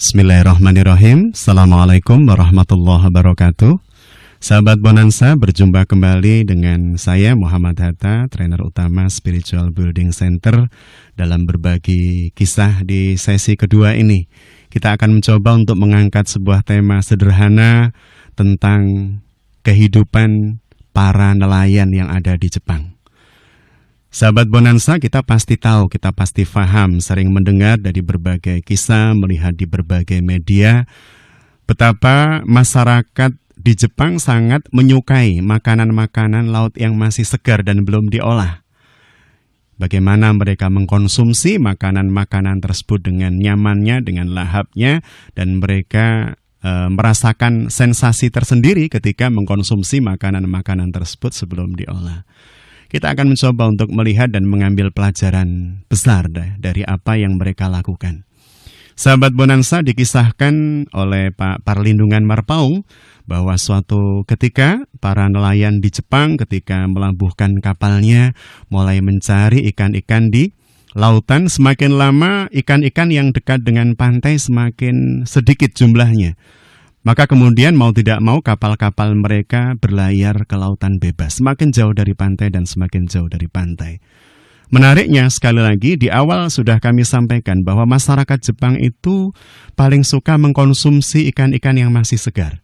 Bismillahirrahmanirrahim. Assalamualaikum warahmatullahi wabarakatuh. Sahabat Bonanza, berjumpa kembali dengan saya Muhammad Hatta, trainer utama Spiritual Building Center, dalam berbagi kisah di sesi kedua ini. Kita akan mencoba untuk mengangkat sebuah tema sederhana tentang kehidupan para nelayan yang ada di Jepang. Sahabat Bonanza, kita pasti tahu, kita pasti paham, sering mendengar dari berbagai kisah, melihat di berbagai media, betapa masyarakat di Jepang sangat menyukai makanan-makanan laut yang masih segar dan belum diolah. Bagaimana mereka mengkonsumsi makanan-makanan tersebut dengan nyamannya, dengan lahapnya, dan mereka merasakan sensasi tersendiri ketika mengkonsumsi makanan-makanan tersebut sebelum diolah. Kita akan mencoba untuk melihat dan mengambil pelajaran besar dari apa yang mereka lakukan. Sahabat Bonanza, dikisahkan oleh Pak Parlindungan Marpaung bahwa suatu ketika para nelayan di Jepang ketika melabuhkan kapalnya mulai mencari ikan-ikan di lautan, semakin lama ikan-ikan yang dekat dengan pantai semakin sedikit jumlahnya. Maka kemudian mau tidak mau kapal-kapal mereka berlayar ke lautan bebas, semakin jauh dari pantai dan semakin jauh dari pantai. Menariknya sekali lagi di awal sudah kami sampaikan bahwa masyarakat Jepang itu paling suka mengkonsumsi ikan-ikan yang masih segar.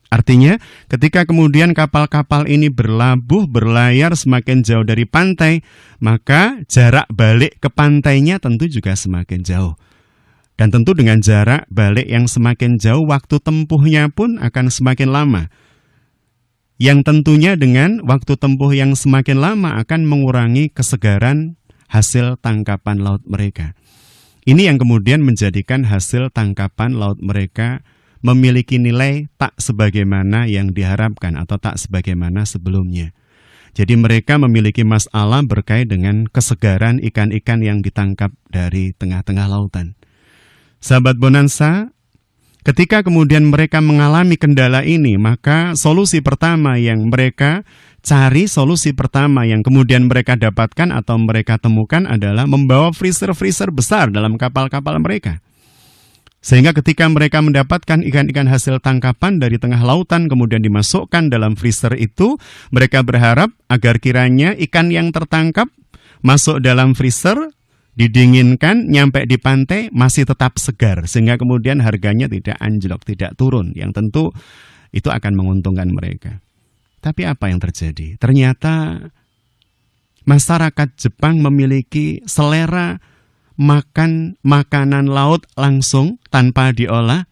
Artinya ketika kemudian kapal-kapal ini berlabuh, berlayar semakin jauh dari pantai, maka jarak balik ke pantainya tentu juga semakin jauh. Dan tentu dengan jarak balik yang semakin jauh, waktu tempuhnya pun akan semakin lama. Yang tentunya dengan waktu tempuh yang semakin lama akan mengurangi kesegaran hasil tangkapan laut mereka. Ini yang kemudian menjadikan hasil tangkapan laut mereka memiliki nilai tak sebagaimana yang diharapkan atau tak sebagaimana sebelumnya. Jadi mereka memiliki masalah berkait dengan kesegaran ikan-ikan yang ditangkap dari tengah-tengah lautan. Sahabat Bonanza, ketika kemudian mereka mengalami kendala ini, maka solusi pertama yang mereka cari, solusi pertama yang kemudian mereka dapatkan atau mereka temukan adalah membawa freezer-freezer besar dalam kapal-kapal mereka. Sehingga ketika mereka mendapatkan ikan-ikan hasil tangkapan dari tengah lautan kemudian dimasukkan dalam freezer itu, mereka berharap agar kiranya ikan yang tertangkap masuk dalam freezer, didinginkan, nyampe di pantai masih tetap segar, sehingga kemudian harganya tidak anjlok, tidak turun, yang tentu itu akan menguntungkan mereka. Tapi apa yang terjadi? Ternyata masyarakat Jepang memiliki selera makan makanan laut langsung tanpa diolah,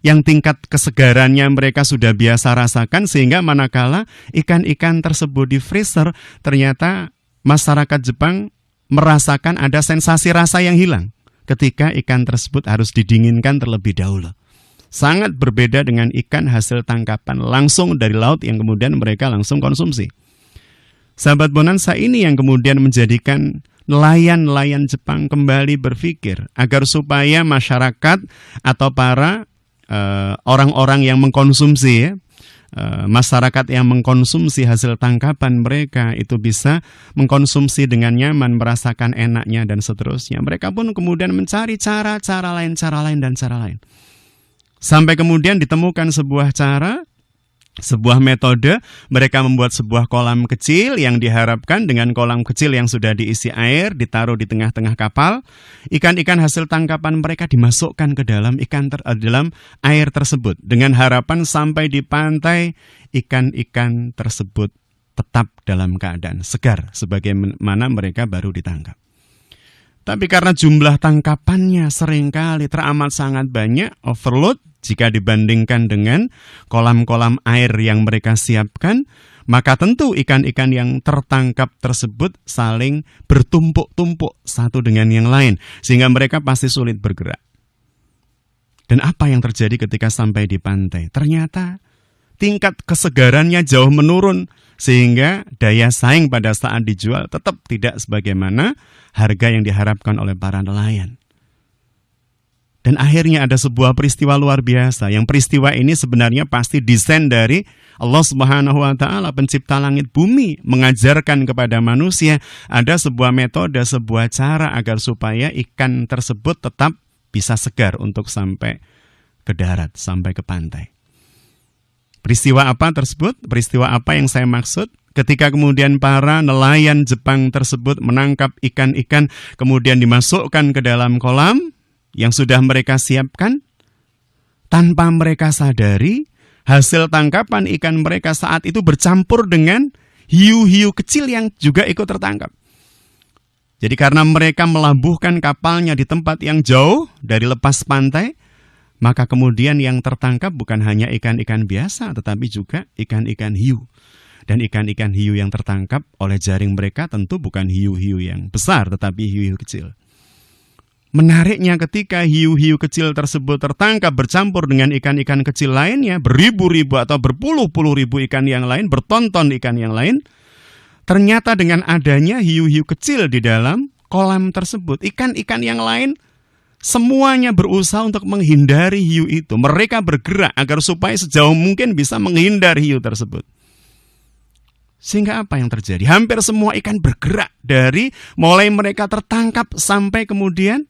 yang tingkat kesegarannya mereka sudah biasa rasakan, sehingga manakala ikan-ikan tersebut di freezer, ternyata masyarakat Jepang merasakan ada sensasi rasa yang hilang ketika ikan tersebut harus didinginkan terlebih dahulu. Sangat berbeda dengan ikan hasil tangkapan langsung dari laut yang kemudian mereka langsung konsumsi. Sahabat Bonanza, ini yang kemudian menjadikan nelayan-nelayan Jepang kembali berpikir agar supaya masyarakat atau para orang-orang yang mengkonsumsi masyarakat yang mengkonsumsi hasil tangkapan mereka itu bisa mengkonsumsi dengan nyaman, merasakan enaknya dan seterusnya. Mereka pun kemudian mencari cara lain. Sampai kemudian ditemukan sebuah cara, sebuah metode, mereka membuat sebuah kolam kecil yang diharapkan dengan kolam kecil yang sudah diisi air, ditaruh di tengah-tengah kapal, ikan-ikan hasil tangkapan mereka dimasukkan ke dalam dalam air tersebut, dengan harapan sampai di pantai, ikan-ikan tersebut tetap dalam keadaan segar, sebagaimana mereka baru ditangkap. Tapi karena jumlah tangkapannya seringkali teramat sangat banyak, overload, jika dibandingkan dengan kolam-kolam air yang mereka siapkan, maka tentu ikan-ikan yang tertangkap tersebut saling bertumpuk-tumpuk satu dengan yang lain, sehingga mereka pasti sulit bergerak. Dan apa yang terjadi ketika sampai di pantai? Ternyata tingkat kesegarannya jauh menurun, sehingga daya saing pada saat dijual tetap tidak sebagaimana harga yang diharapkan oleh para nelayan. Dan akhirnya ada sebuah peristiwa luar biasa, yang peristiwa ini sebenarnya pasti desain dari Allah Subhanahu wa Ta'ala, pencipta langit bumi, mengajarkan kepada manusia ada sebuah metode, sebuah cara agar supaya ikan tersebut tetap bisa segar untuk sampai ke darat, sampai ke pantai. Peristiwa apa tersebut? Peristiwa apa yang saya maksud? Ketika kemudian para nelayan Jepang tersebut menangkap ikan-ikan, kemudian dimasukkan ke dalam kolam yang sudah mereka siapkan, tanpa mereka sadari, hasil tangkapan ikan mereka saat itu bercampur dengan hiu-hiu kecil yang juga ikut tertangkap. Jadi karena mereka melabuhkan kapalnya di tempat yang jauh dari lepas pantai, maka kemudian yang tertangkap bukan hanya ikan-ikan biasa, tetapi juga ikan-ikan hiu. Dan ikan-ikan hiu yang tertangkap oleh jaring mereka tentu bukan hiu-hiu yang besar, tetapi hiu-hiu kecil. Menariknya ketika hiu-hiu kecil tersebut tertangkap bercampur dengan ikan-ikan kecil lainnya, beribu-ribu atau berpuluh-puluh ribu ikan yang lain, bertonton ikan yang lain, ternyata dengan adanya hiu-hiu kecil di dalam kolam tersebut, ikan-ikan yang lain semuanya berusaha untuk menghindari hiu itu. Mereka bergerak agar supaya sejauh mungkin bisa menghindari hiu tersebut. Sehingga apa yang terjadi? Hampir semua ikan bergerak dari mulai mereka tertangkap sampai kemudian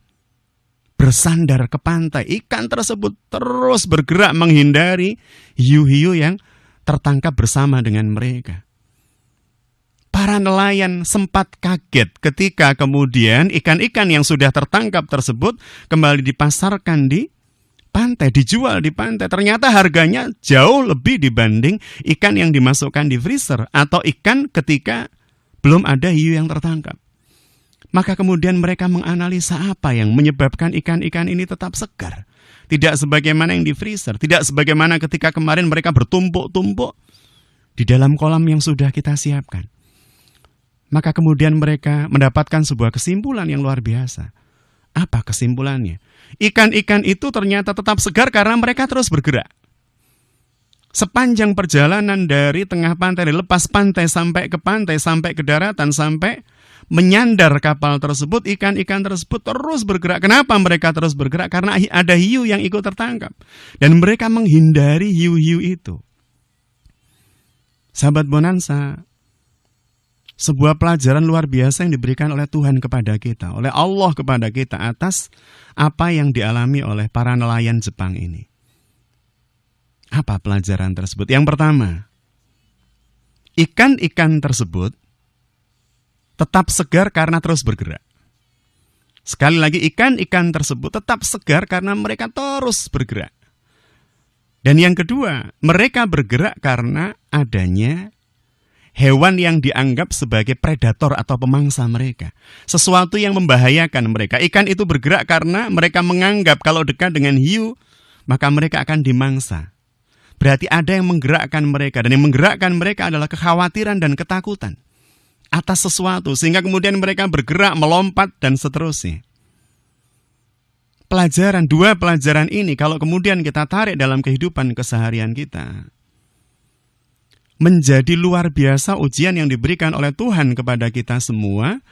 bersandar ke pantai. Ikan tersebut terus bergerak menghindari hiu-hiu yang tertangkap bersama dengan mereka. Para nelayan sempat kaget ketika kemudian ikan-ikan yang sudah tertangkap tersebut kembali dipasarkan di pantai, dijual di pantai. Ternyata harganya jauh lebih dibanding ikan yang dimasukkan di freezer atau ikan ketika belum ada hiu yang tertangkap. Maka kemudian mereka menganalisa apa yang menyebabkan ikan-ikan ini tetap segar. Tidak sebagaimana yang di freezer, tidak sebagaimana ketika kemarin mereka bertumpuk-tumpuk di dalam kolam yang sudah kita siapkan. Maka kemudian mereka mendapatkan sebuah kesimpulan yang luar biasa. Apa kesimpulannya? Ikan-ikan itu ternyata tetap segar karena mereka terus bergerak. Sepanjang perjalanan dari tengah pantai, dari lepas pantai sampai ke pantai, sampai ke daratan, sampai menyandar kapal tersebut, ikan-ikan tersebut terus bergerak. Kenapa mereka terus bergerak? Karena ada hiu yang ikut tertangkap. Dan mereka menghindari hiu-hiu itu. Sahabat Bonansa, sebuah pelajaran luar biasa yang diberikan oleh Tuhan kepada kita, oleh Allah kepada kita atas apa yang dialami oleh para nelayan Jepang ini. Apa pelajaran tersebut? Yang pertama, ikan-ikan tersebut tetap segar karena terus bergerak. Sekali lagi, ikan-ikan tersebut tetap segar karena mereka terus bergerak. Dan yang kedua, mereka bergerak karena adanya hewan yang dianggap sebagai predator atau pemangsa mereka. Sesuatu yang membahayakan mereka. Ikan itu bergerak karena mereka menganggap kalau dekat dengan hiu, maka mereka akan dimangsa. Berarti ada yang menggerakkan mereka. Dan yang menggerakkan mereka adalah kekhawatiran dan ketakutan atas sesuatu. Sehingga kemudian mereka bergerak, melompat, dan seterusnya. Dua pelajaran ini kalau kemudian kita tarik dalam kehidupan keseharian kita, menjadi luar biasa ujian yang diberikan oleh Tuhan kepada kita semua,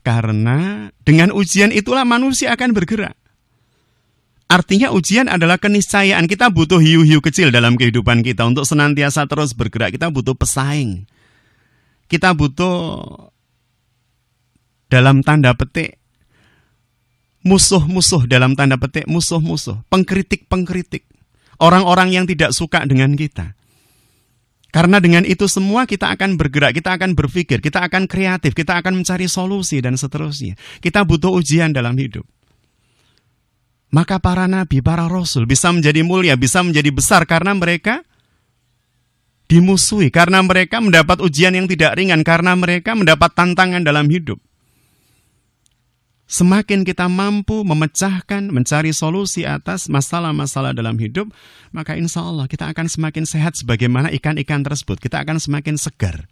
karena dengan ujian itulah manusia akan bergerak. Artinya ujian adalah keniscayaan. Kita butuh hiu-hiu kecil dalam kehidupan kita untuk senantiasa terus bergerak. Kita butuh pesaing. Kita butuh dalam tanda petik musuh-musuh, dalam tanda petik musuh-musuh, pengkritik-pengkritik, orang-orang yang tidak suka dengan kita. Karena dengan itu semua kita akan bergerak, kita akan berpikir, kita akan kreatif, kita akan mencari solusi dan seterusnya. Kita butuh ujian dalam hidup. Maka para nabi, para rasul bisa menjadi mulia, bisa menjadi besar karena mereka dimusuhi, karena mereka mendapat ujian yang tidak ringan, karena mereka mendapat tantangan dalam hidup. Semakin kita mampu memecahkan, mencari solusi atas masalah-masalah dalam hidup, maka insya Allah kita akan semakin sehat sebagaimana ikan-ikan tersebut. Kita akan semakin segar,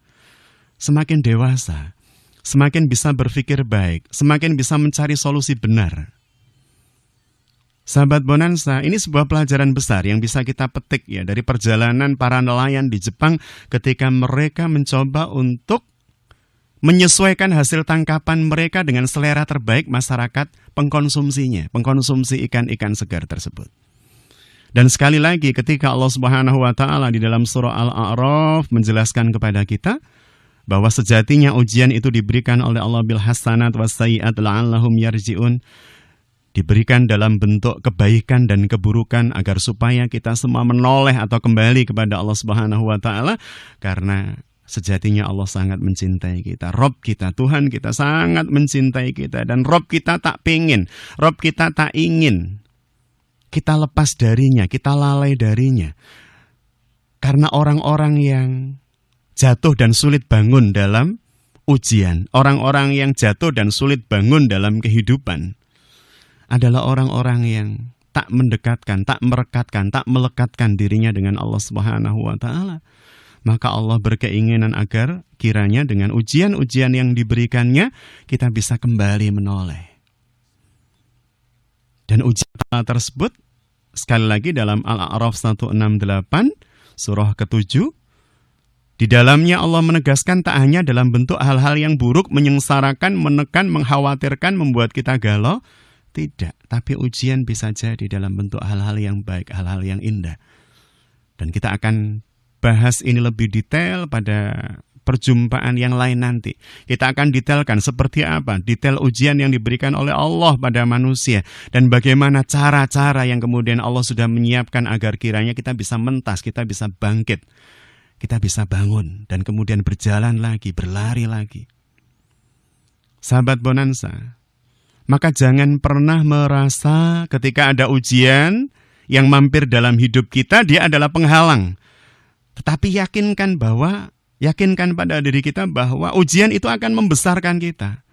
semakin dewasa, semakin bisa berpikir baik, semakin bisa mencari solusi benar. Sahabat Bonansa, ini sebuah pelajaran besar yang bisa kita petik ya dari perjalanan para nelayan di Jepang ketika mereka mencoba untuk menyesuaikan hasil tangkapan mereka dengan selera terbaik masyarakat pengkonsumsinya, pengkonsumsi ikan-ikan segar tersebut. Dan sekali lagi ketika Allah Subhanahu wa taala di dalam surah Al-A'raf menjelaskan kepada kita bahwa sejatinya ujian itu diberikan oleh Allah bil hasanat was sayyi'at la'allahum yarji'un. diberikan dalam bentuk kebaikan dan keburukan agar supaya kita semua menoleh atau kembali kepada Allah Subhanahu wa taala, karena sejatinya Allah sangat mencintai kita. Rob kita, Tuhan kita sangat mencintai kita, dan Rob kita tak pingin, Rob kita tak ingin kita lepas darinya, kita lalai darinya. Karena orang-orang yang jatuh dan sulit bangun dalam ujian, orang-orang yang jatuh dan sulit bangun dalam kehidupan adalah orang-orang yang tak mendekatkan, tak merekatkan, tak melekatkan dirinya dengan Allah Subhanahu wa taala. Maka Allah berkeinginan agar kiranya dengan ujian-ujian yang diberikannya kita bisa kembali menoleh. Dan ujian tersebut sekali lagi dalam Al-A'raf 168 surah ke-7, di dalamnya Allah menegaskan tak hanya dalam bentuk hal-hal yang buruk, menyengsarakan, menekan, mengkhawatirkan, membuat kita galau. Tidak, tapi ujian bisa jadi dalam bentuk hal-hal yang baik, hal-hal yang indah. Dan kita akan bahas ini lebih detail pada perjumpaan yang lain nanti. Kita akan detailkan seperti apa detail ujian yang diberikan oleh Allah pada manusia, dan bagaimana cara-cara yang kemudian Allah sudah menyiapkan agar kiranya kita bisa mentas, kita bisa bangkit, kita bisa bangun, dan kemudian berjalan lagi, berlari lagi. Sahabat Bonansa, maka jangan pernah merasa ketika ada ujian yang mampir dalam hidup kita, dia adalah penghalang. Tetapi yakinkan pada diri kita bahwa ujian itu akan membesarkan kita.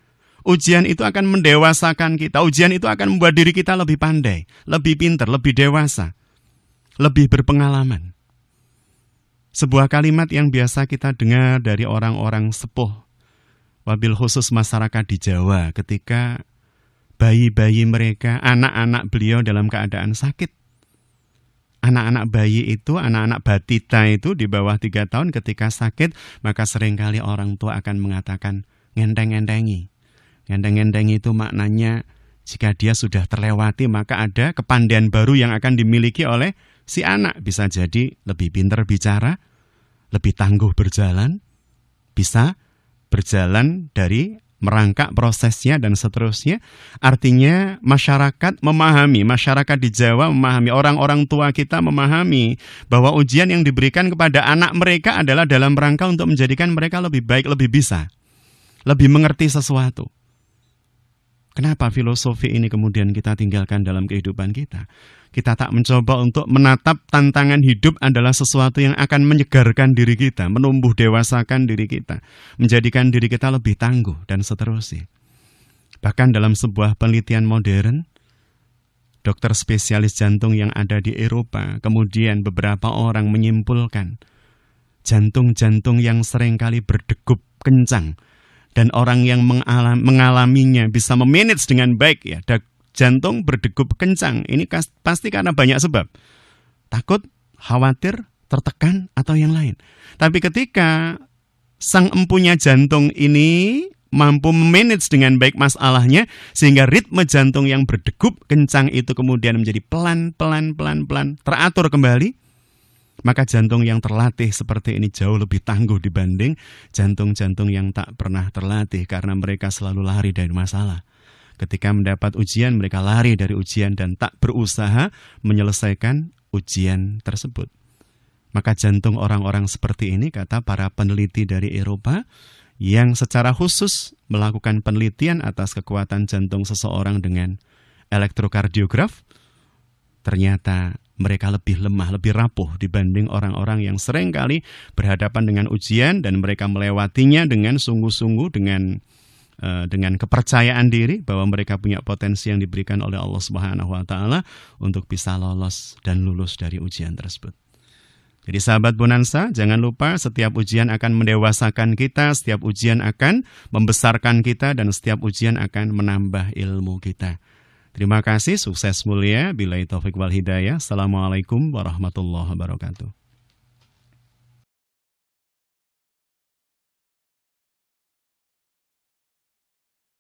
Ujian itu akan mendewasakan kita. Ujian itu akan membuat diri kita lebih pandai, lebih pintar, lebih dewasa, lebih berpengalaman. Sebuah kalimat yang biasa kita dengar dari orang-orang sepuh, wabil khusus masyarakat di Jawa, ketika bayi-bayi mereka, anak-anak beliau dalam keadaan sakit. Anak-anak bayi itu, anak-anak batita itu di bawah 3 tahun ketika sakit, maka seringkali orang tua akan mengatakan ngenteng-ngentengi. Ngenteng-ngentengi itu maknanya jika dia sudah terlewati, maka ada kepandaian baru yang akan dimiliki oleh si anak. Bisa jadi lebih pintar bicara, lebih tangguh berjalan, bisa berjalan dari merangkak prosesnya dan seterusnya. Artinya masyarakat memahami, masyarakat di Jawa memahami, orang-orang tua kita memahami bahwa ujian yang diberikan kepada anak mereka adalah dalam rangka untuk menjadikan mereka lebih baik, lebih bisa, lebih mengerti sesuatu. Kenapa filosofi ini kemudian kita tinggalkan dalam kehidupan kita? Kita tak mencoba untuk menatap tantangan hidup adalah sesuatu yang akan menyegarkan diri kita, menumbuh dewasakan diri kita, menjadikan diri kita lebih tangguh, dan seterusnya. Bahkan dalam sebuah penelitian modern, dokter spesialis jantung yang ada di Eropa, kemudian beberapa orang menyimpulkan jantung-jantung yang seringkali berdegup kencang, dan orang yang mengalaminya bisa memanage dengan baik, ya, jantung berdegup kencang. Ini pasti karena banyak sebab. Takut, khawatir, tertekan, atau yang lain. Tapi ketika sang empunya jantung ini mampu memanage dengan baik masalahnya, sehingga ritme jantung yang berdegup kencang itu kemudian menjadi pelan-pelan teratur kembali, maka jantung yang terlatih seperti ini jauh lebih tangguh dibanding jantung-jantung yang tak pernah terlatih, karena mereka selalu lari dari masalah. Ketika mendapat ujian, mereka lari dari ujian dan tak berusaha menyelesaikan ujian tersebut. Maka jantung orang-orang seperti ini, kata para peneliti dari Eropa, yang secara khusus melakukan penelitian atas kekuatan jantung seseorang dengan elektrokardiograf, ternyata mereka lebih lemah, lebih rapuh dibanding orang-orang yang seringkali berhadapan dengan ujian dan mereka melewatinya dengan sungguh-sungguh, dengan kepercayaan diri bahwa mereka punya potensi yang diberikan oleh Allah Subhanahu wa taala untuk bisa lolos dan lulus dari ujian tersebut. Jadi sahabat Bonansa, jangan lupa setiap ujian akan mendewasakan kita, setiap ujian akan membesarkan kita, dan setiap ujian akan menambah ilmu kita. Terima kasih, sukses mulia. Billahi taufik wal hidayah. Assalamualaikum warahmatullahi wabarakatuh.